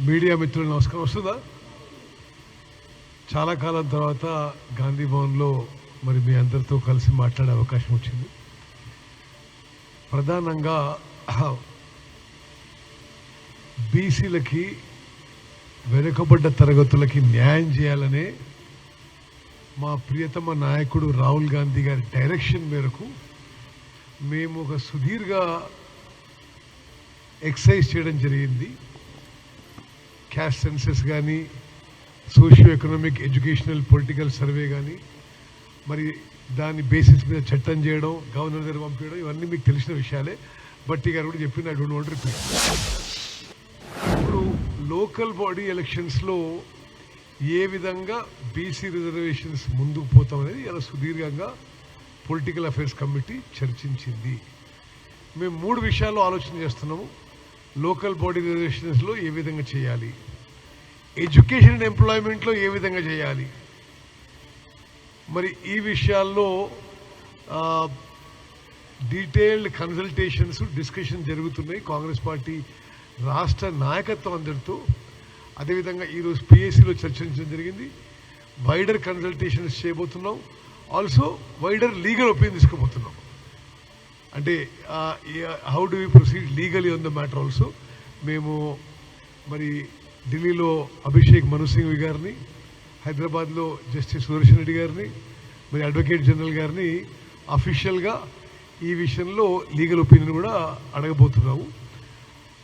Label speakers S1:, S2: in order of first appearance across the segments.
S1: Media మిత్రులు నమస్కారం. వస్తుందా? చాలా కాలం తర్వాత గాంధీ భవన్లో మరి మీ అందరితో కలిసి మాట్లాడే అవకాశం వచ్చింది. ప్రధానంగా బీసీలకి, వెనుకబడ్డ తరగతులకి న్యాయం చేయాలనే మా ప్రియతమ నాయకుడు రాహుల్ గాంధీ గారి డైరెక్షన్ మేరకు మేము ఒక సుదీర్ఘ ఎక్సర్సైజ్ చేయడం జరిగింది. క్యాస్ట్ సెన్సెస్ కానీ, socio economic, educational, political survey కానీ, మరి దాని బేసిస్ మీద చట్టం చేయడం, గవర్నర్ దగ్గర పంపించడం, ఇవన్నీ మీకు తెలిసిన విషయాలే. బట్టి గారు కూడా చెప్పింది, ఐ డోంట్ వాంట్ రిపీట్. ఇప్పుడు లోకల్ బాడీ ఎలక్షన్స్లో ఏ విధంగా బీసీ రిజర్వేషన్స్ ముందుకు పోతామనేది ఇలా సుదీర్ఘంగా పొలిటికల్ అఫైర్స్ కమిటీ చర్చించింది. మేము 3 విషయాల్లో ఆలోచన చేస్తున్నాము. లోకల్ బాడీ రిజర్వేషన్స్లో ఏ విధంగా చేయాలి, ఎడ్యుకేషన్ అండ్ ఎంప్లాయ్మెంట్లో ఏ విధంగా చేయాలి, మరి ఈ విషయాల్లో డీటెయిల్డ్ కన్సల్టేషన్స్, డిస్కషన్ జరుగుతున్నాయి కాంగ్రెస్ పార్టీ రాష్ట్ర నాయకత్వం అందరితో. అదేవిధంగా ఈరోజు పిఎస్సిలో చర్చించడం జరిగింది. వైడర్ కన్సల్టేషన్స్ చేయబోతున్నాం. ఆల్సో వైడర్ లీగల్ ఒపీనియన్ తీసుకోబోతున్నాం. అంటే how do we proceed legally on the matter also. మేము మరి ఢిల్లీలో అభిషేక్ మను సింఘ్వి గారిని, హైదరాబాద్లో జస్టిస్ సుదర్శన్ రెడ్డి గారిని, మరి అడ్వకేట్ జనరల్ గారిని అఫీషియల్గా ఈ విషయంలో లీగల్ ఒపీనియన్ కూడా అడగబోతున్నాము.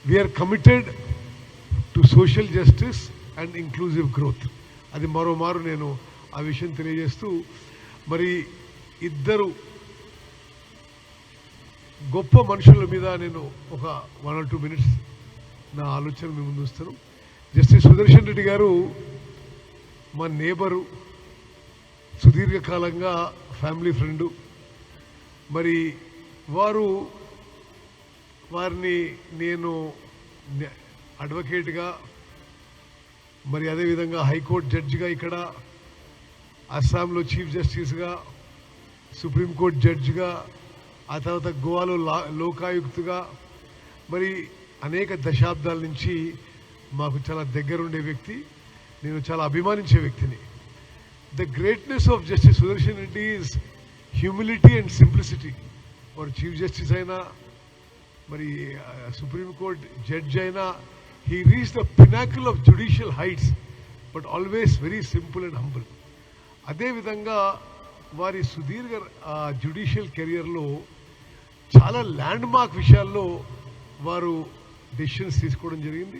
S1: We're committed to social justice and inclusive growth. అది మరోమారు నేను ఆ విషయం తెలియజేస్తూ, మరి ఇద్దరు గొప్ప మనుషుల మీద నేను ఒక 1 or 2 minutes నా ఆలోచన మీ ముందు వస్తాను. జస్టిస్ సుదర్శన్ రెడ్డి గారు మా నేబరు, సుదీర్ఘకాలంగా ఫ్యామిలీ ఫ్రెండు. మరి వారిని నేను అడ్వకేట్గా, మరి అదేవిధంగా హైకోర్టు జడ్జిగా, ఇక్కడ అస్సాంలో చీఫ్ జస్టిస్గా, సుప్రీంకోర్టు జడ్జిగా, ఆ తర్వాత గోవాలో లోకాయుక్తగా, మరి అనేక దశాబ్దాల నుంచి మాకు చాలా దగ్గరుండే వ్యక్తి, నేను చాలా అభిమానించే వ్యక్తిని. The greatness of justice Sudarshan Reddy is humility and simplicity. వారు చీఫ్ జస్టిస్ అయినా, మరి సుప్రీంకోర్టు జడ్జ్ అయినా, he reach the Pinnacle of judicial heights, but always very simple and humble. అదేవిధంగా వారి సుదీర్ఘ జ్యుడిషియల్ కెరియర్లో చాలా ల్యాండ్ మార్క్ విషయాల్లో వారు డెసిషన్స్ తీసుకోవడం జరిగింది,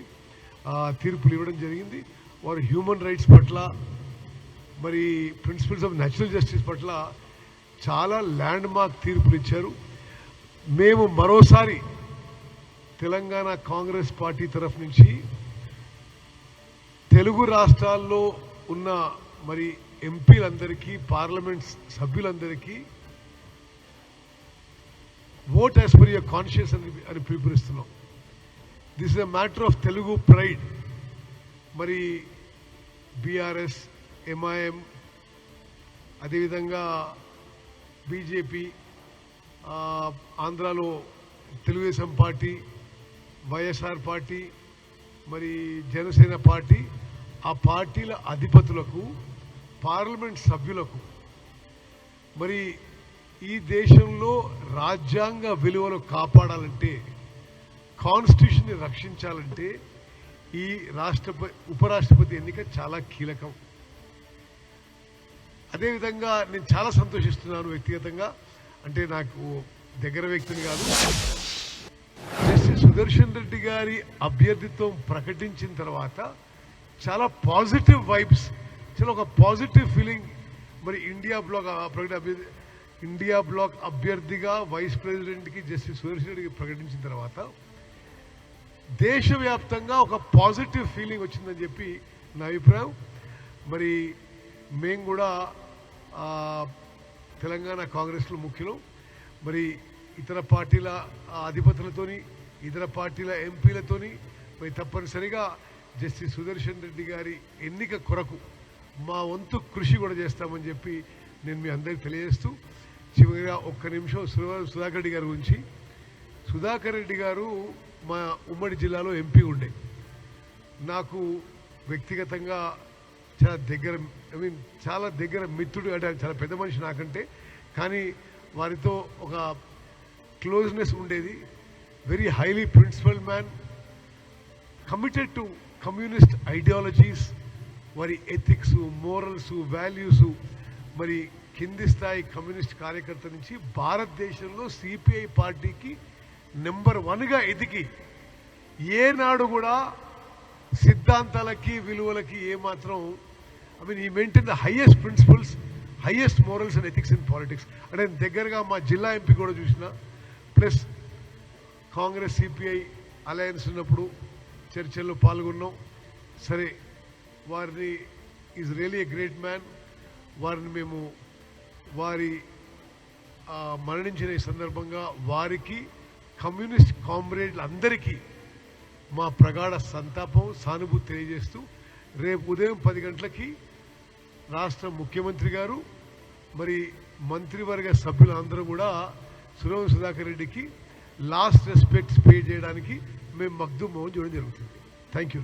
S1: తీర్పులు ఇవ్వడం జరిగింది. వారు హ్యూమన్ రైట్స్ పట్ల, మరి ప్రిన్సిపల్స్ ఆఫ్ న్యాచురల్ జస్టిస్ పట్ల చాలా ల్యాండ్ మార్క్ తీర్పులు ఇచ్చారు. మేము మరోసారి తెలంగాణ కాంగ్రెస్ పార్టీ తరఫు నుంచి తెలుగు రాష్ట్రాల్లో ఉన్న మరి ఎంపీలందరికీ, పార్లమెంట్ సభ్యులందరికీ vote as per your conscious అని పిలుపునిస్తున్నాం. This is a matter of Telugu pride. మరి బీఆర్ఎస్, ఎంఐఎం, అదేవిధంగా బీజేపీ, ఆంధ్రాలో తెలుగుదేశం పార్టీ, వైఎస్ఆర్ పార్టీ, మరి జనసేన పార్టీ, ఆ పార్టీల అధిపతులకు, పార్లమెంట్ సభ్యులకు, మరి ఈ దేశంలో రాజ్యాంగ విలువలు కాపాడాలంటే, కాన్స్టిట్యూషన్ని రక్షించాలంటే ఈ ఉపరాష్ట్రపతి ఎన్నిక చాలా కీలకం. అదేవిధంగా నేను చాలా సంతోషిస్తున్నాను వ్యక్తిగతంగా, అంటే నాకు దగ్గర వ్యక్తిని కాదు, జస్టిస్ సుదర్శన్ రెడ్డి గారి అభ్యర్థిత్వం ప్రకటించిన తర్వాత చాలా పాజిటివ్ వైబ్స్, చాలా ఒక పాజిటివ్ ఫీలింగ్. మరి ఇండియా బ్లాక్ అభ్యర్థిగా వైస్ ప్రెసిడెంట్కి జస్టిస్ సుదర్శన్ రెడ్డికి ప్రకటించిన తర్వాత దేశవ్యాప్తంగా ఒక పాజిటివ్ ఫీలింగ్ వచ్చిందని చెప్పి నా అభిప్రాయం. మరి మేము కూడా తెలంగాణ కాంగ్రెస్లో ముఖ్యులు, మరి ఇతర పార్టీల అధిపతులతోని, ఇతర పార్టీల ఎంపీలతోని మరి తప్పనిసరిగా జస్టిస్ సుదర్శన్ రెడ్డి గారి ఎన్నిక కొరకు మా వంతు కృషి కూడా చేస్తామని చెప్పి నేను మీ అందరికీ తెలియజేస్తూ, చివరిగా ఒక్క నిమిషం సుధాకర్ రెడ్డి గారి గురించి. సుధాకర్ రెడ్డి గారు మా ఉమ్మడి జిల్లాలో ఎంపీ ఉండే. నాకు వ్యక్తిగతంగా చాలా దగ్గర మిత్రుడు, అంటే చాలా పెద్ద మనిషి నాకంటే, కానీ వారితో ఒక క్లోజ్నెస్ ఉండేది. Very highly principle man, committed to communist ideologies, వారి ఎథిక్స్, మోరల్స్, వాల్యూస్, మరి కింది స్థాయి కమ్యూనిస్ట్ కార్యకర్త నుంచి భారతదేశంలో సిపిఐ పార్టీకి నెంబర్ 1గా ఎదిగి ఏనాడు కూడా సిద్ధాంతాలకి విలువలకి ఏమాత్రం ఈ maintain the highest principles, highest morals and ethics in politics. అంటే దగ్గరగా మా జిల్లా ఎంపీ కూడా చూసిన, ప్లస్ కాంగ్రెస్ సిపిఐ అలయన్స్ ఉన్నప్పుడు చర్చల్లో పాల్గొన్నాం. సరే, వారిని is really a great man. వారిని మేము వారి మరణించిన ఈ సందర్భంగా వారికి, కమ్యూనిస్ట్ కామ్రేడ్లందరికీ మా ప్రగాఢ సంతాపం, సానుభూతి తెలియజేస్తూ రేపు ఉదయం 10 గంటలకి రాష్ట్ర ముఖ్యమంత్రి గారు, మరి మంత్రివర్గ సభ్యులు అందరూ కూడా సురవరం సుధాకర్ రెడ్డికి లాస్ట్ రెస్పెక్ట్స్ పే చేయడానికి మేము మగ్దుం మోహన్ చూడడం జరుగుతుంది. Thank you.